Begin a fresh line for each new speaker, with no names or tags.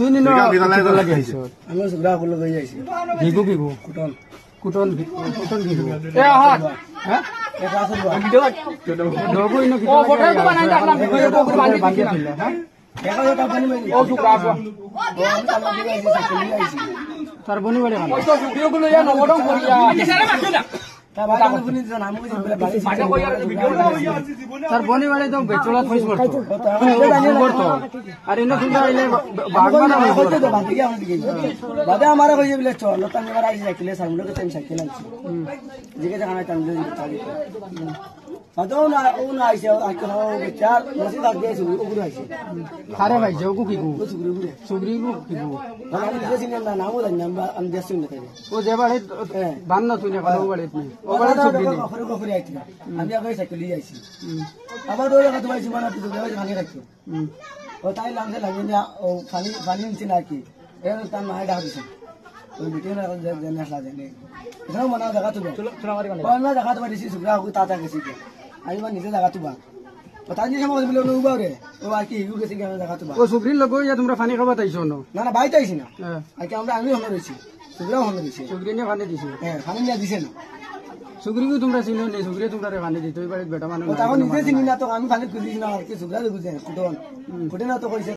তুই নিনো লাগে আইছ
আমি সুগ্রা গুলো গই যাইছি
ভিগু ভিগু
কুটন
কুটন কুটন ভিগু এ হাত হ্যাঁ
এ ক্লাসে
ডগো ইনো কি
ও ফটো তো বানাই রাখলাম ভিডিও করে বান্ধি দিল
হ্যাঁ
দেখা তো পানি মেলি
ও সুগ্রা আসো
ও আমি কাল দিকে আইছি সাইকেল আইছি
তার বনি বাড়ি
ওই তো ভিডিও গুলো ইয়া নবডং করিয়া
তা বাবা বুনি জান আমি বুঝি বাড়ি
বাজা কই আর ভিডিও
তার বনি বাড়ি তো বেচলা ফইস করতো করতো আর ইনো কিন্তু আইলে
বাগবানা হইতো তো বাদ দিকে আমাদের দিকে বাদে আমারে কইছে বলে চল তা আমি আইছি সাইকেলে সামনে কে টাইম সাইকেল আইছি জিগে জানা টাইম দিই তালি আদো না ও না আইছে আইকো বিচার মসজিদ আগে আইছে ওগুলো আইছে
আরে ভাই যোগু কি গু
ও সুগ্রি বুড়ে
সুগ্রি গু কি গু
আমি দেশি না নামও জানি না আমি দেশি না তাই
ও যে বাড়ি বান না তুই না কালো বাড়ি তুই ও বাড়ি সুগ্রি নি
খরে খরে আইছি আমি আগে সাইকেল আইছি আবার ওই জায়গা তোমার জীবন আপনি তো ভাঙে রাখছো ও তাই লাগছে লাগে না ও পানি পানি নিচে নাকি এর তার মায়ের ডাক দিছে ওই ভিডিও না জানা আসলা জানে এটা মনে জায়গা তো চলো চলো মারি মানে কোন জায়গা তো দিছি সুগ্রা ও তাতা গেছি আমি মানে নিজে জায়গা তো বা পতা নি সময় বলে ও বারে ও আর কি ইউ গেছি জায়গা তো বা
ও সুগ্রির লগ ইয়া তোমরা পানি খাবা তাইছো না
না না বাইতে আইছি না
হ্যাঁ
আর কি আমরা আমি হলো রইছি সুগ্রাও হলো রইছি
সুগ্রি নে পানি দিছে
হ্যাঁ পানি নিয়ে দিছে না
সুগ্রিকে তোমরা চিনো নি সুগ্রি তোমরা রে পানি দিতে ওই বাড়ি বেটা মানুষ
ও তখন নিজে চিনি না তো আমি পানি খুঁজিছি না আর কি সুগ্রা খুঁজে কুটন কুটে না তো কইছে